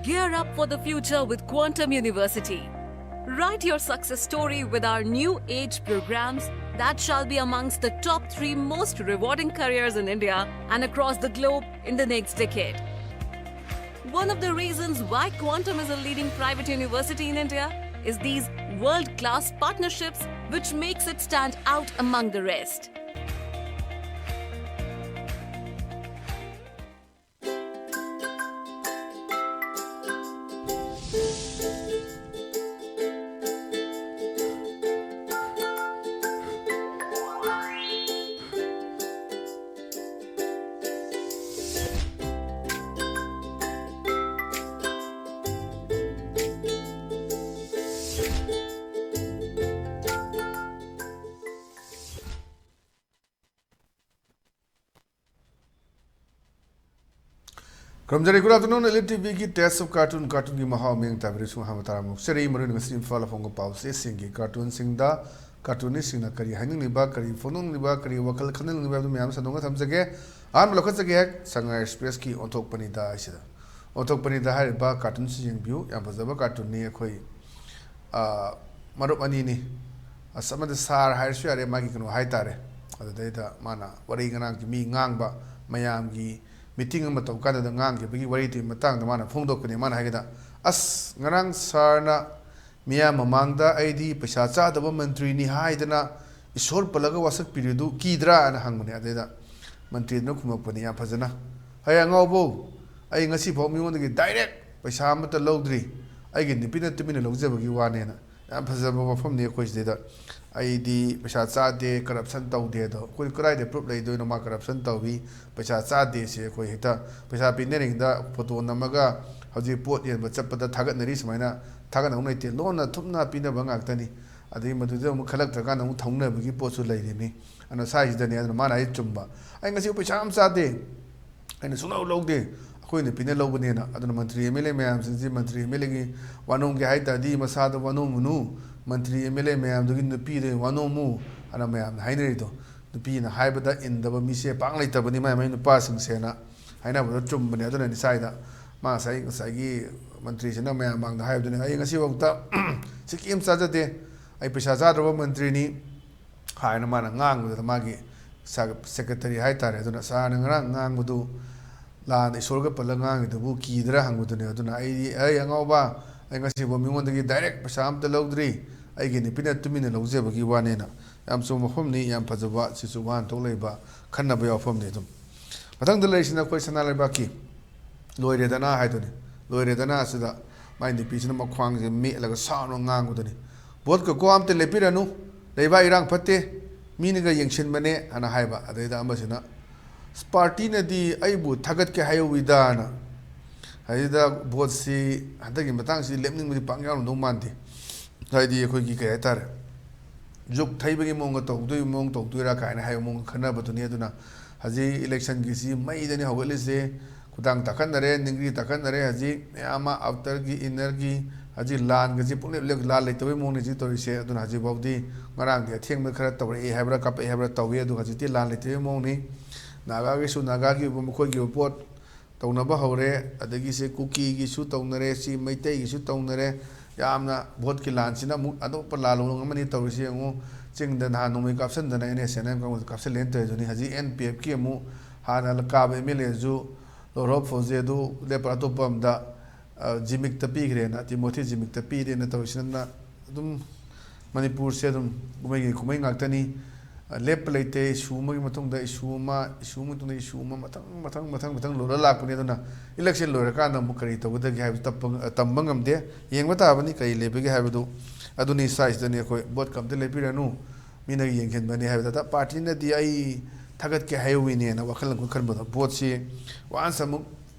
Gear up for the future with Quantum University. Write your success story with our new age programs that shall be amongst the top 3 most rewarding careers in India and across the globe in the next decade. One of the reasons why Quantum is a leading private university in India is these world-class partnerships which makes it stand out among the rest. Good afternoon, ELITETV की test of cartoon की महाव में ताबरिसु हम तारामु सरी maroon गसी Imphal फोंगो पाउसे सिंगी cartoon सिंगदा कार्टूनी सिंगना करी हाइनिंग निबा करी फोनुंग निबा करी वकल खनल निबा तो ma'am सदोंगा थमसगे आन लखत सगे है संगा एक्सप्रेस की ओंथोक पनिदा आइसिदा ओंथोक पनिदा हारिबा कार्टून सिंग व्यू या फजबा कार्टून नि अखोई मरुप अनि नि असमद सार हाइरसु यारे मागी कनो हाइतारे अददैदा माना वरी गना की मी ngang मयाम की meeting ama taw kana da ngang ge bagi wari ti matang da mana phongdok kani mana haigida as ngarang sarna miya mamangda aidi paisa cha da mantri ni haidana isor palaga wasak piridu kidra ana hangmani adeda mantri no khumak pani ya phajana haya ngawbo ai ngasi phom mi wonda ge direct paisa amata lowdri ai ge nipina timina lowjabagi wane na ya phajaba mafam ne khoi de da ai di paisa cha de corruption taw de do koi krai de proof lai do no ma corruption taw bi paisa cha de se koi hita paisa pinering da photo namaga haji pot yen ba chappa da thagat nari smaina thagat nau nai te lona thumna pina ba ngak tani adai madu de mu khalak ta kana mu thongna bi pot su lai ni ana sai da ne ana ma nai chumba ai ngasi paisa am cha de ai na sunau log de koi ne pina log ne na aduna mantri mle mayam sinji mantri mle gi wanong ge hai ta di masa da wanong munu mantri MLA mayam dugi nupi de wanomu ana mayam haineri do nupi na haibada indaba mise pang leitabani mai nupa sing sena haina boda chumbani aduna ni saida ma sai gi mantri sena mayam bang da haibdune ai ngasi wauta sikim sajate ai pesa jadraba mantri ni haina mana ngang da magi secretary haitare aduna sa ngang ngang budu la ni sorga palangang du kidra hangudune aduna ai angauba ai ngasi bo mingondagi direct pesa am ta logdri ai ge ni pina tumina logje bagi wane na yam so mafam ni yam phajaba sisu wan to leiba khanna ba yafam ni dum matang dalai sina koi sana leiba ki loire dana haiduni loire dana sida mai ni pisina makhwang je me laga sa no ngang guduni bot ko am te lepiranu leiba irang phatte mini ga yengshin bane ana haiba adaida amasina party na di aibu thagat ke hayo widana haida bot si hadagi matang si lemning mi pangyaw no mandi haidi khoi ki kay tar juk thaibagi mong to dui mong to dui ra kaina hayo mong khana batuni aduna haji election gi si mai dani hawale se kudang takan dare ningri takan dare haji ama outer gi inner gi haji lan gi pune le la le toy mong ni ji tori se aduna haji bawdi ngarang de theng me khara tawre e habra kap e habra tawi adu haji ti lan le toy mong ni naga gi su naga gi bu khoi gi pot tawna ba hore adagi se kuki gi su tawnare si maitai gi su tawnare yamna vote ki lan sina mu ado pa la lo ngani tawrisi ngo ching da na no me caption da na ne senam ka caption len te joni haji NPF ki mu hana la ka be mele ju lorop foze du le pra to pam da jimik ta pi gre na timothy jimik ta pi de na tawsin na dum manipur se dum kumai ngak tani lep leite isuma gi matong da isuma to na isuma matang lo la pune na election lo ka na mu kari to da gi ha tambangam de yengba ta bani kai lebe gi ha du aduni size da ne ko bot kam de lepi ranu mina gi yenghen bani ha da party na di ai thagat ke hayu ne na wakal ko khan ba bot si wan samu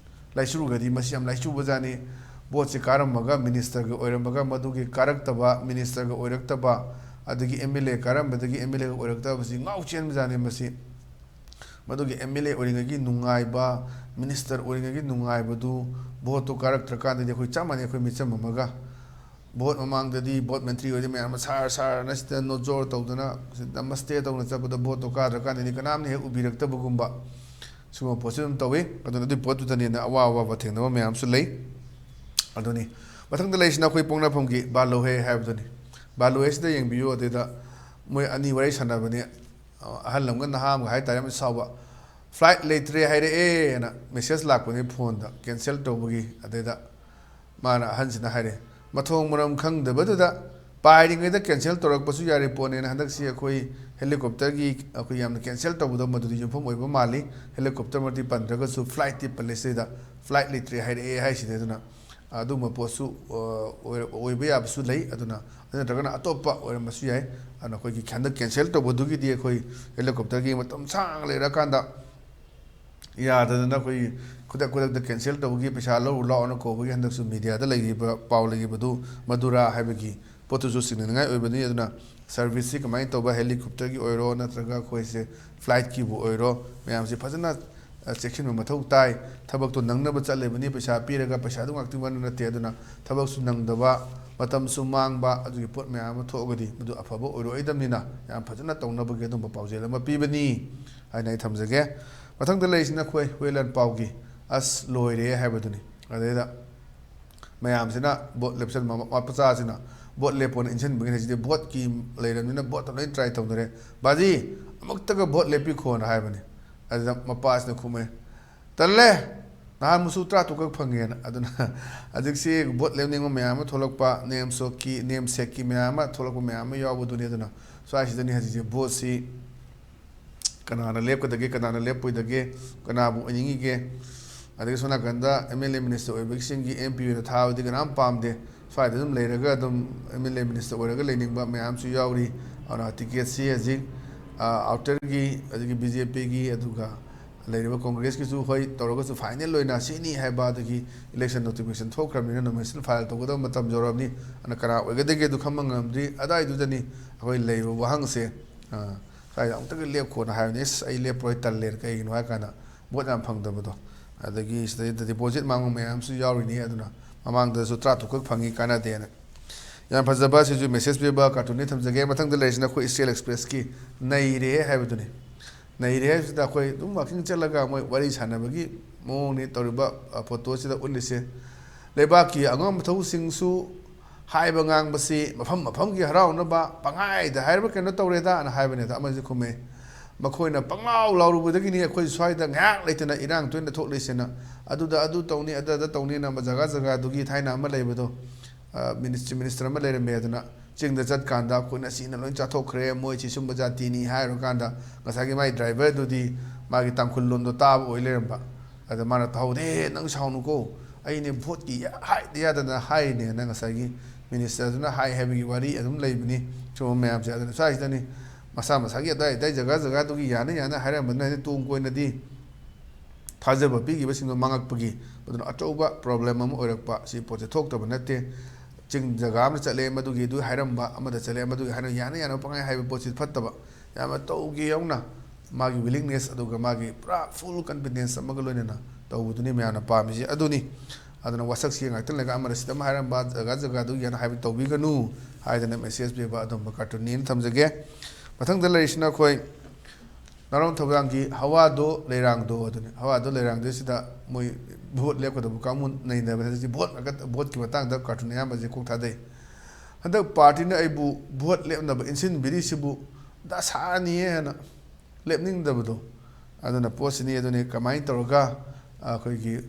lai shuru ga di masiam lai chu bajani bot si karam maga minister ga oiram maga madu gi karak taba minister ga oirak taba adagi MLA karam badagi MLA ga oirakta basi ngau chen jane masi madugi MLA oringa gi nungai ba minister oringa gi nungai badu vote to karak traka de khoi chamane khoi micham maga vote mamang dadi vote mentri ode me am sar na sta no jor tawdana namaste tawna chabada vote to ka traka ni kanam ne ubirakta bugumba sumo posim tawi aduna di vote tani na awa ba thengna me am su lei ꯑꯗꯨꯅꯤ ꯃꯊꯪꯗ ꯂꯩꯁꯤꯅ ꯑꯩꯈꯣꯏ ꯄꯣꯛꯅꯐꯝꯒꯤ ꯕꯥꯂꯣꯍꯦ ꯍꯥꯏꯕꯗꯨꯅꯤ ꯕꯥꯂꯣꯍꯦꯁꯤꯗ ꯌꯦꯡꯕꯤꯌꯨ ꯑꯗꯨꯗ ꯃꯣꯏ ꯑꯅꯤ ꯋꯥꯔꯤ ꯁꯥꯟꯅꯕꯅꯤ ꯑꯍꯜ ꯑꯃꯒ ꯅꯍꯥ ꯑꯃꯒ ꯍꯥꯏꯇꯥꯔꯦ ꯌꯥꯝ ꯁꯥꯎꯕ ꯐ꯭ꯂꯥꯏꯠ ꯂꯩꯇ꯭ꯔꯦ ꯍꯥꯏꯔꯛꯑꯦꯅ ꯃꯦꯁꯦꯖ ꯂꯥꯛꯄꯅꯤ ꯐꯣꯟꯗ ꯀꯦꯟꯁꯦꯜ ꯇꯧꯕꯒꯤ ꯑꯗꯨꯗ ꯃꯥꯅ ꯑꯍꯟꯁꯤꯅ ꯍꯥꯏꯔꯦ ꯃꯊꯣꯡ ꯃꯔꯝ ꯈꯪꯗꯕꯗꯨꯗ ꯄꯥꯏꯔꯤꯉꯩꯗ ꯀꯦꯟꯁꯦꯜ ꯇꯧꯔꯛꯄꯁꯨ ꯌꯥꯔꯤ ꯄꯣꯠꯅꯦꯅ ꯍꯟꯗꯛꯁꯤ ꯑꯩꯈꯣꯏ ꯍꯦꯂꯤꯀꯣꯞꯇꯔꯒꯤ ꯑꯩꯈꯣꯏ ꯌꯥꯝꯅ ꯀꯦꯟꯁꯦꯜ ꯇꯧꯕꯗꯣ ꯃꯗꯨꯗꯤ ꯌꯨꯝꯐꯝ ꯑꯣꯏꯕ ꯃꯥꯜꯂꯤ ꯍꯦꯂꯤꯀꯣꯞꯇꯔꯃꯛꯇꯤ ꯄꯟꯗ꯭ꯔꯒꯁꯨ ꯐ꯭ꯂꯥꯏꯠꯇꯤ ꯄꯜꯂꯤꯁꯤꯗ ꯐ꯭ꯂꯥꯏꯠ ꯂꯩꯇ꯭ꯔꯦ ꯍꯥꯏꯔꯛꯑꯦ ꯍꯥꯏꯁꯤꯗꯤ ꯑꯗꯨꯅ ꯑꯗꯨꯒꯨꯝꯕ ꯄꯣꯠꯁꯨ ꯑꯣꯏꯕ ꯌꯥꯕꯁꯨ ꯂꯩ ꯑꯗꯨꯅ ꯑꯗꯨ ꯅꯠꯇ꯭ꯔꯒꯅ ꯑꯇꯣꯞꯄ ꯑꯣꯏꯔꯝꯕꯁꯨ ꯌꯥꯏ ꯑꯗꯨꯅ ꯑꯩꯈꯣꯏꯒꯤ ꯍꯟꯗꯛ ꯀꯦꯟꯁꯦꯜ ꯇꯧꯕꯗꯨꯒꯤꯗꯤ ꯑꯩꯈꯣꯏ ꯍꯦꯂꯤꯀꯣꯞꯇꯔꯒꯤ ꯃꯇꯝ ꯁꯥꯡꯅ ꯂꯩꯔꯀꯥꯟꯗ ꯌꯥꯗꯗꯅ ꯑꯩꯈꯣꯏ ꯈꯨꯗꯛꯇ ꯀꯦꯟꯁꯦꯜ ꯇꯧꯕꯒꯤ ꯄꯩꯁꯥ ꯂꯧꯔꯨ ꯂꯥꯛꯑꯣꯅ ꯀꯧꯕꯒꯤ ꯍꯟꯗꯛꯁꯨ ꯃꯤꯗꯤꯌꯥꯗ ꯂꯩꯈꯤꯕ ꯄꯥꯎ ꯂꯩꯈꯤꯕꯗꯨ ꯃꯗꯨꯔꯥ ꯍꯥꯏꯕꯒꯤ ꯄꯣꯠꯇꯨꯁꯨ ꯆꯤꯡꯅꯅꯤꯡꯉꯥꯏ ꯑꯣꯏꯕꯅꯤ ꯑꯗꯨꯅ ꯁꯔꯚꯤꯁꯁꯤ ꯀꯃꯥꯏꯅ ꯇꯧꯕ ꯍꯦꯂꯤꯀꯣꯞꯇꯔꯒꯤ ꯑꯣꯏꯔꯣ ꯅꯠꯇ꯭ꯔꯒ ꯑꯩꯈꯣꯏꯁꯦ ꯐ꯭ꯂꯥꯏꯠꯀꯤꯕꯨ ꯑꯣꯏꯔో ꯃꯌꯥꯝꯁꯦ ꯐꯖꯅ ꯆꯦꯛꯁꯤꯟꯕ ꯃꯊꯧ ꯇꯥꯏ ꯊꯕꯛꯇꯣ ꯅꯪꯅꯕ ꯆꯠꯂꯤꯕꯅꯤ ꯄꯩꯁꯥ ꯄꯤꯔꯒ ꯄꯩꯁꯥꯗꯨ ꯉꯥꯛꯇꯪ ꯅꯠꯇꯦ ꯑꯗꯨꯅ ꯊꯕꯛꯁꯨ ꯅꯪꯗꯕ ꯃꯇꯝꯁꯨ ꯃꯥꯡꯕ ꯑꯗꯨꯒꯤ ꯄꯣꯠ ꯃꯌꯥꯝ ꯑꯃ ꯊꯣꯛꯑꯒꯗꯤ ꯃꯗꯨ ꯑꯐꯕ ꯑꯣꯏꯔꯣꯏꯗꯕꯅꯤ나 ꯌꯥꯝ ꯐꯖꯅ ꯇꯧꯅꯕꯒꯤ ꯑꯗꯨꯝꯕ ꯄꯥꯎꯖꯦꯜ ꯑꯃ ꯄꯤꯕꯅꯤ ꯍꯥꯏꯅ ꯑꯩ ꯊꯝꯖꯒꯦ ꯃꯊꯪꯗ ꯂꯩꯔꯤꯁꯤꯅ ꯑꯩꯈꯣꯏ ꯍꯨꯏꯂꯟ ꯄꯥꯎꯒꯤ ꯑꯁ ꯂꯣꯏꯔꯦ ꯍꯥꯏꯕꯗꯨꯅꯤ ꯑꯗꯩꯗ ꯃꯌꯥꯝꯁꯤꯅ ꯕꯣꯠ ꯂꯦꯞꯁꯟꯕ ꯃꯄꯆꯥꯁꯤꯅ ꯕꯣꯠ ꯂꯦꯞꯄꯣꯅ ꯏꯟꯁꯤꯟꯕꯒꯤ ꯍꯧꯖꯤꯛꯇꯤ ꯚꯣꯠꯀꯤ ꯂꯩꯔꯕꯅꯤꯅ ꯚꯣꯠꯇ ꯂꯣꯏ ꯇ꯭ꯔꯥꯏ ꯇꯧꯅꯔꯦ ꯕꯥꯖꯤ ꯑꯃꯨꯛꯇꯒ ꯚꯣꯠ ꯂꯦꯞꯄꯤꯈꯣꯅ ꯍꯥꯏꯕꯅꯤ ꯑꯗꯨꯗ ꯃꯄꯥꯁꯤꯅ ꯈꯨꯝꯃꯦ ꯇꯜꯂꯦ ꯅꯍꯥꯟ ꯃꯨꯁꯨ 30 ꯐꯪꯉꯦꯅ ꯑꯗꯨꯅ ꯍꯧꯖꯤꯛꯁꯤ ꯚꯣꯠ ꯂꯦꯞꯅꯤꯡꯕ ꯃꯌꯥꯝ ꯑꯃ ꯊꯣꯛꯂꯛꯄ ꯅꯦꯝ ꯁꯦꯛꯀꯤ ꯃꯌꯥꯝ ꯑꯃ ꯊꯣꯛꯂꯛꯄ ꯃꯌꯥꯝ ꯑꯃ ꯌꯥꯎꯕꯗꯨꯅꯤ ꯑꯗꯨꯅ ꯁ꯭ꯋꯥꯏꯁꯤꯗꯅꯤ ꯍꯧꯖꯤꯛꯁꯤ ꯚꯣꯠꯁꯤ ꯀꯅꯥꯅ ꯂꯦꯞꯀꯗꯒꯦ ꯀꯅꯥꯅ ꯂꯦꯞꯄꯣꯏꯗꯒꯦ ꯀꯅꯥꯕꯨ ꯑꯣꯏꯅꯤꯡꯉꯤꯒꯦ ꯑꯗꯒꯤ ꯁꯣꯝ ꯅꯥꯀꯟꯗ MLA ꯃꯤꯅꯤꯁꯇꯔ ꯑꯣꯏꯕꯁꯤꯡꯒꯤ MP ꯑꯣꯏꯅ ꯊꯥꯕꯗꯤ ꯀꯅꯥꯝ ꯄꯥꯝꯗꯦ ꯁ꯭ꯋꯥꯏꯗ ꯑꯗꯨꯝ ꯂꯩꯔꯒ ꯑꯗꯨꯝ MLA ꯃꯤꯅꯤꯁꯇꯔ ꯑꯣꯏꯔꯒ ꯂꯩꯅꯤꯡꯕ ꯃꯌꯥꯝꯁꯨ ꯌꯥꯎꯔꯤ ꯑꯗꯨꯅ ꯇꯤꯀꯦꯠꯁꯤ ꯍꯧꯖꯤꯛ ꯑꯥꯎꯇꯔꯒꯤ ꯑꯗꯒꯤ BJPꯒꯤ ꯑꯗꯨꯒ ꯂꯩꯔꯤꯕ ꯀꯣꯡꯒ꯭ꯔꯦꯁꯀꯤꯁꯨ ꯍꯣꯏ ꯇꯧꯔꯒꯁꯨ ꯐꯥꯏꯅꯦꯜ ꯑꯣꯏꯅ ꯁꯤꯅꯤ ꯍꯥꯏꯕ ꯑꯗꯒꯤ ꯏꯂꯦꯛꯁꯟ ꯅꯣꯇꯤꯐꯤꯀꯦꯁꯟ ꯊꯣꯛꯈ꯭ꯔꯕꯅꯤꯅ ꯅꯣꯃꯤꯅꯦꯁꯟ ꯐꯥꯏꯜ ꯇꯧꯒꯗꯕ ꯃꯇꯝ ꯌꯧꯔꯕꯅꯤ ꯑꯗꯨꯅ ꯀꯅꯥ ꯑꯣꯏꯒꯗꯒꯦ ꯑꯗꯨ ꯈꯪꯕ ꯉꯝꯗ꯭ꯔꯤ ꯑꯗꯨꯋꯥꯏꯗꯨꯗꯅꯤ ꯑꯩꯈꯣꯏ ꯂꯩꯔꯤꯕ ꯋꯥꯍꯪꯁꯦ ꯁ꯭ꯋꯥꯏꯗ ꯑꯃꯨꯛꯇꯒ ꯂꯦꯞꯈꯣꯅ ꯍꯥꯏꯕꯅꯤ ꯑꯦꯁ ꯑꯩ ꯂꯦꯞꯄꯔꯣꯏ ꯇꯜꯂꯦꯅ ꯀꯩꯒꯤꯅꯣ ꯍꯥꯏ ꯀꯥꯟꯗ ꯚꯣꯠ ꯌꯥꯝ ꯐꯪꯗꯕꯗꯣ ꯑꯗꯒꯤ ꯁꯤꯗꯩꯗ ꯗꯤꯄꯣꯖꯤꯠ ꯃꯥꯡꯕ ꯃꯌꯥꯝꯁꯨ ꯌꯥꯎꯔꯤꯅꯤ ꯑꯗꯨꯅ ꯃꯃꯥꯡꯗꯁꯨ 30 ꯐꯪꯉꯤ ꯀꯥꯟꯅꯗꯦꯅ ꯌꯥꯝ ꯐꯖꯕ ꯁꯤꯁꯨ ꯃꯦꯁꯦꯖ ꯄꯤꯕ ꯀꯥꯔꯇꯨꯟꯅꯤ ꯊꯝꯖꯒꯦ ꯃꯊꯪꯗ ꯂꯩꯔꯤꯁꯤꯅ ꯑꯩꯈꯣꯏ ꯏꯁꯇꯦꯜ ꯑꯦꯛꯁꯄ꯭ꯔꯦꯁꯀꯤ ꯅꯩꯔꯦ ꯍꯥꯏꯕꯗꯨꯅꯤ ꯅꯩꯔꯦ ꯍꯥꯏꯕꯁꯤꯗ ꯑꯩꯈꯣꯏ ꯑꯗꯨꯝ ꯋꯥꯀꯤꯡ ꯆꯠꯂꯒ ꯃꯣꯏ ꯋꯥꯔꯤ ꯁꯥꯟꯅꯕꯒꯤ ꯃꯑꯣꯡꯅꯤ ꯇꯧꯔꯤꯕ ꯐꯣꯇꯣꯁꯤꯗ ꯎꯠꯂꯤꯁꯦ ꯂꯩꯕꯥꯛꯀꯤ ꯑꯉꯝ ꯃꯊꯧꯁꯤꯡꯁꯨ ꯍꯥꯏꯕ ꯉꯥꯡꯕꯁꯤ ꯃꯐꯝꯒꯤ ꯍꯔꯥꯎꯅꯕ ꯄꯪꯍꯥꯏꯗ ꯍꯥꯏꯔꯕ ꯀꯩꯅꯣ ꯇꯧꯔꯦꯗꯅ ꯍꯥꯏꯕꯅꯦꯗ ꯑꯃꯁꯨ ꯈꯨꯝꯃꯦ ꯃꯈꯣꯏꯅ ꯄꯪꯂꯥꯎ ꯂꯥꯎꯔꯨꯕꯗꯒꯤꯅꯤ ꯑꯩꯈꯣꯏ ꯁ꯭ꯋꯥꯏꯗ ꯉꯥꯏꯍꯥꯛ ꯂꯩꯇꯅ ꯏꯔꯥꯡ ꯇꯣꯏꯅ ꯊꯣꯛꯂꯤꯁꯤꯅ ꯑꯗꯨꯗ ꯑꯗꯨ ꯇꯧꯅꯤ ꯑꯗꯨꯗ ꯇꯧꯅꯤꯅ ꯖꯒꯥꯗꯨꯒꯤ ꯊꯥꯏꯅ ꯑꯃ ꯂꯩꯕꯗꯣ ꯃꯤꯅꯤꯁꯇꯔ ꯑꯃ ꯂꯩꯔꯝꯃꯦ ꯑꯗꯨꯅ ꯆꯤꯡꯗ ꯆꯠꯀꯥꯟꯗ ꯑꯩꯈꯣꯏꯅ ꯁꯤꯅ ꯂꯣꯏ ꯆꯥꯊꯣꯛꯈ꯭ꯔꯦ ꯃꯣꯏꯁꯤ ꯁꯨꯝꯕ ꯖꯥꯇꯤꯅꯤ ꯍꯥꯏꯔꯨꯀꯥꯟꯗ ꯉꯁꯥꯏꯒꯤ ꯃꯥꯒꯤ ꯗ꯭ꯔꯥꯏꯚꯔꯗꯨꯗꯤ ꯃꯥꯒꯤ ꯇꯥꯡꯈꯨꯜ ꯂꯣꯟꯗꯣ ꯇꯥꯕ ꯑꯣꯏ ꯂꯩꯔꯝꯕ ꯑꯗ ꯃꯥꯅ ꯇꯧꯍꯧꯗꯦ ꯅꯪ ꯁꯥꯎꯅꯨꯀꯣ ꯑꯩꯅꯦ ꯚꯣꯠꯀꯤ ꯍꯥꯏꯗ ꯌꯥꯗꯅ ꯍꯥꯏꯔꯤꯅꯦꯅ ꯉꯁꯥꯏꯒꯤ ꯃꯤꯅꯤꯁꯇꯔꯗꯨꯅ ꯍꯥꯏꯕꯒꯤ ꯋꯥꯔꯤ ꯑꯗꯨꯝ ꯂꯩꯕꯅꯤ ꯁꯨꯝꯕ ꯃꯌꯥꯝꯁꯦ ꯑꯗꯨꯅ ꯁ꯭ꯋꯥꯏꯁꯤꯗꯅꯤ ꯃꯁꯥꯒꯤ ꯑꯗꯥꯏꯖꯒꯥꯗꯨꯒꯤ ꯌꯥꯅ ꯍꯥꯏꯔꯝꯕꯅ ꯍꯥꯏꯗꯤ ꯇꯨꯡ ꯀꯣꯏꯅꯗꯤ ꯊꯥꯖꯕ ꯄꯤꯈꯤꯕꯁꯤꯡꯗꯣ ꯃꯥꯡꯉꯛꯄꯒꯤ ꯑꯗꯨꯅ ꯑꯆꯧꯕ ꯄ꯭ꯔꯣꯕ꯭ꯂꯦꯝ ꯑꯃ ꯑꯣꯏꯔꯛꯄ ꯁꯤ ꯄꯣꯠꯁꯦ ꯊꯣꯛꯇꯕ ꯅꯠꯇꯦ ꯆꯤꯡ ꯖꯒꯥ ꯑꯃꯗ ꯆꯠꯂꯦ ꯃꯗꯨꯒꯤ ꯑꯗꯨ ꯍꯥꯏꯔꯝꯕ ꯑꯃꯗ ꯆꯠꯂꯦ ꯃꯗꯨꯒꯤ ꯍꯥꯏꯔꯝꯕ ꯌꯥꯅ ꯄꯪꯉꯥꯏ ꯍꯥꯏꯕ ꯄꯣꯠꯁꯤ ꯐꯠꯇꯕ ꯌꯥꯝꯅ ꯇꯧꯒꯦ ꯌꯥꯎꯅ ꯃꯥꯒꯤ ꯋꯤꯂꯤꯡꯅꯦꯁ ꯑꯗꯨꯒ ꯃꯥꯒꯤ ꯄꯨꯔꯥ ꯐꯨꯜ ꯀꯟꯐꯤꯗꯦꯟꯁ ꯑꯃꯒ ꯂꯣꯏꯅꯅ ꯇꯧꯕꯗꯨꯅꯤ ꯃꯌꯥꯝꯅ ꯄꯥꯝꯃꯤꯁꯤ ꯑꯗꯨꯅꯤ ꯑꯗꯨꯅ ꯋꯥꯁꯛꯁꯤ ꯉꯥꯛꯇꯪ ꯂꯩꯔꯒ ꯑꯃꯅ ꯁꯤꯗ ꯑꯃ ꯍꯥꯏꯔꯝꯕ ꯖꯒꯥꯗꯨꯒꯤ ꯌꯥꯅ ꯍꯥꯏꯕ ꯇꯧꯕꯤꯒꯅꯨ ꯍꯥꯏꯗꯅ ꯃꯦꯁꯦꯖ ꯄꯤꯕ ꯑꯗꯨꯝꯕ ꯀꯥꯔꯇꯨꯟꯅꯤꯅ ꯊꯝꯖꯒꯦ ꯃꯊꯪꯗ ꯂꯩꯔꯤꯁꯤꯅ ꯑꯩꯈꯣꯏ ꯅꯥꯔꯣꯟ ꯊꯧꯕꯥꯜꯒꯤ ꯍꯋꯥꯗꯣ ꯂꯩꯔꯥꯡꯗꯣ ꯑꯗꯨꯅꯤ ꯍꯋꯥꯗꯣ ꯂꯩꯔꯥꯡꯗꯣ ꯁꯤꯗ ꯃꯣꯏ ꯚꯣꯠ ꯂꯦꯞꯀꯗꯕ ꯀꯥꯡꯕꯨ ꯅꯩꯅꯕ ꯍꯧꯖꯤꯛ ꯚꯣꯠꯀꯤ ꯃꯇꯥꯡꯗ ꯀꯥꯔꯇꯨꯟ ꯑꯌꯥꯝꯕꯁꯦ ꯀꯣꯛ ꯊꯥꯗꯩ ꯍꯟꯗꯛ ꯄꯥꯔꯇꯤꯅ ꯑꯩꯕꯨ ꯚꯣꯠ ꯂꯦꯞꯅꯕ ꯏꯟꯁꯤꯟꯕꯤꯔꯤꯁꯤꯕꯨ ꯗꯁꯥꯅꯤꯌꯦ ꯍꯥꯏꯅ ꯂꯦꯞꯅꯤꯡꯗꯕꯗꯣ ꯑꯗꯨꯅ ꯄꯣꯠꯁꯤꯅꯤ ꯑꯗꯨꯅꯤ ꯀꯃꯥꯏꯅ ꯇꯧꯔꯒ ꯑꯩꯈꯣꯏꯒꯤ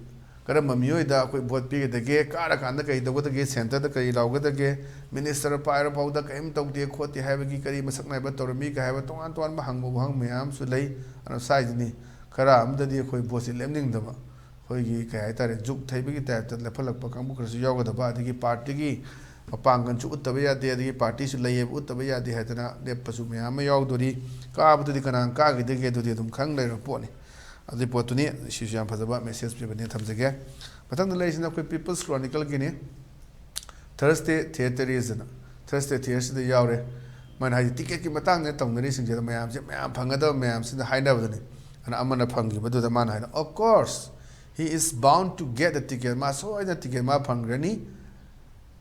ꯀꯔꯝꯕ ꯃꯤꯑꯣꯏꯗ ꯑꯩꯈꯣꯏ ꯚꯣꯠ ꯄꯤꯒꯗꯒꯦ ꯀꯥꯔꯀꯥꯟꯗ ꯀꯔꯤ ꯇꯧꯒꯗꯒꯦ ꯁꯦꯟꯇꯔꯗ ꯀꯔꯤ ꯂꯥꯎꯒꯗꯒꯦ ꯃꯤꯅꯤꯁꯇꯔ ꯄꯥꯏꯔ ꯐꯥꯎꯗ ꯀꯔꯤꯝ ꯇꯧꯗꯦ ꯈꯣꯠꯇꯦ ꯍꯥꯏꯕꯒꯤ ꯀꯔꯤ ꯃꯁꯛ ꯅꯥꯏꯕ ꯇꯧꯔꯝꯃꯤꯒ ꯍꯥꯏꯕ ꯇꯣꯉꯥꯟ ꯇꯣꯉꯥꯟꯕ ꯍꯪꯕ ꯋꯥꯍꯪ ꯃꯌꯥꯝꯁꯨ ꯂꯩ ꯑꯗꯨꯅ ꯁ꯭ꯋꯥꯏꯁꯤꯅꯤ ꯈꯔ ꯑꯃꯗꯗꯤ ꯑꯩꯈꯣꯏ ꯚꯣꯠꯁꯤ ꯂꯦꯞꯅꯤꯡꯗꯕ ꯑꯩꯈꯣꯏꯒꯤ ꯀꯩ ꯍꯥꯏꯇꯥꯔꯦ ꯖꯨꯛ ꯊꯩꯕꯒꯤ ꯇꯥꯏꯞꯇ ꯂꯦꯞꯍꯜꯂꯛꯄ ꯀꯥꯡꯕꯨ ꯈꯔꯁꯨ ꯌꯥꯎꯒꯗꯕ ꯑꯗꯒꯤ ꯄꯥꯔꯇꯤꯒꯤ ꯃꯄꯥꯡꯒꯜꯁꯨ ꯎꯠꯇꯕ ꯌꯥꯗꯦ ꯑꯗꯒꯤ ꯄꯥꯔꯇꯤꯁꯨ ꯂꯩꯌꯦꯕ ꯎꯠꯇꯕ ꯌꯥꯗꯦ ꯍꯥꯏꯗꯅ ꯂꯦꯞꯄꯁꯨ ꯃꯌꯥꯝ ꯑꯃ ꯌꯥꯎꯗꯣꯔꯤ ꯀꯥꯕꯗꯨꯗꯤ ꯀꯅꯥꯅ ꯀꯥꯈꯤꯗꯒꯦ ꯑꯗꯨꯗꯤ ꯑꯗꯨꯝ ꯈꯪ ꯂꯩꯔꯕ ꯄꯣꯠꯅꯤ ꯑꯗꯨꯒꯤ ꯄꯣꯠꯇꯨꯅꯤ ꯁꯤꯁꯨ ꯌꯥꯝ ꯐꯖꯕ ꯃꯦꯁꯦꯖ ꯄꯤꯕꯅꯤ ꯊꯝꯖꯒꯦ ꯃꯊꯪꯗ ꯂꯩꯔꯤꯁꯤꯅ ꯑꯩꯈꯣꯏ ꯄꯤꯄꯜꯁ ꯀ꯭ꯔꯣꯅꯤꯀꯜꯒꯤꯅꯤ ꯊꯔꯁꯗꯦ ꯊꯤꯌꯦꯇꯔꯤꯁꯅ ꯊꯔꯁꯗꯦ ꯊꯤꯌꯦꯇꯔꯁꯤꯗ ꯌꯥꯎꯔꯦ ꯃꯣꯏꯅ ꯍꯥꯏꯗꯤ ꯇꯤꯀꯦꯠꯀꯤ ꯃꯇꯥꯡꯗ ꯇꯧꯅꯔꯤꯁꯤꯡꯁꯤꯗ ꯃꯌꯥꯝꯁꯦ ꯃꯌꯥꯝ ꯐꯪꯒꯗꯕ ꯃꯌꯥꯝꯁꯤꯗ ꯍꯥꯏꯅꯕꯗꯨꯅꯤ ꯑꯗꯨꯅ ꯑꯃꯅ ꯐꯪꯈꯤꯕꯗꯨꯗ ꯃꯥꯅ ꯍꯥꯏꯅ of course he is bound to get a ticket ꯃꯥ ꯁꯣꯏꯗꯅ ꯇꯤꯀꯦꯠ ꯃꯥ ꯐꯪꯈ꯭ꯔꯅꯤ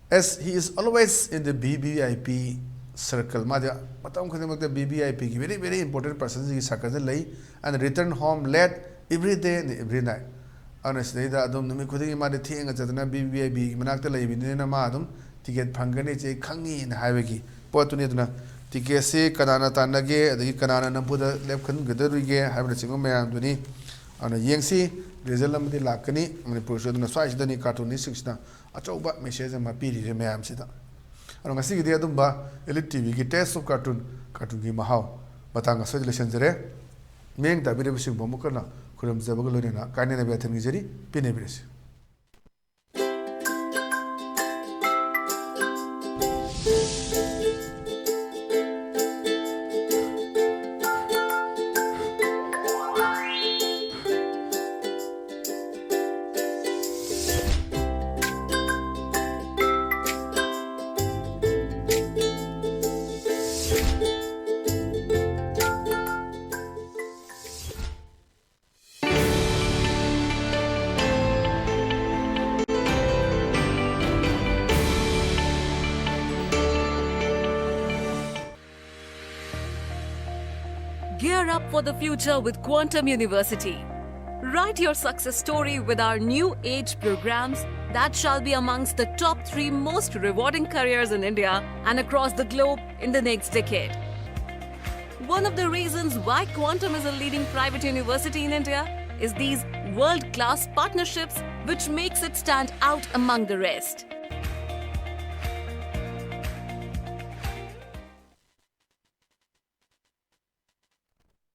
as he is always in the VVIP circle ꯃꯥꯗꯤ ꯃꯇꯝ ꯈꯨꯗꯤꯡꯃꯛꯇ VVIPꯒꯤ very important person ꯁꯤꯒꯤ ꯁꯔꯀꯜꯗ ꯂꯩ and return home late every day and every night ana sida adum numi khudingi ma de thenga jadana BBIB manakta leibinina ma adum ticket phangani che khangi na haibegi potuni duna ticket se kanana tanage adagi kanana nampuda lep khan gadaruge haibna chingo mayam duni ana yengsi result amdi lakani Manipur suduna swai dani cartoon 6 na achauba message ma piri re mayam sida ana ngasi gi adum ba elite tv gi test of cartoon gi mahau batanga solution jere meng ta bire bising bomu kana kuram jabaga lorina kane na bethan gi jeri pine bires. Gear up for the future with Quantum University. Write your success story with our new age programs that shall be amongst the top 3 most rewarding careers in India and across the globe in the next decade. One of the reasons why Quantum is a leading private university in India is these world-class partnerships which makes it stand out among the rest.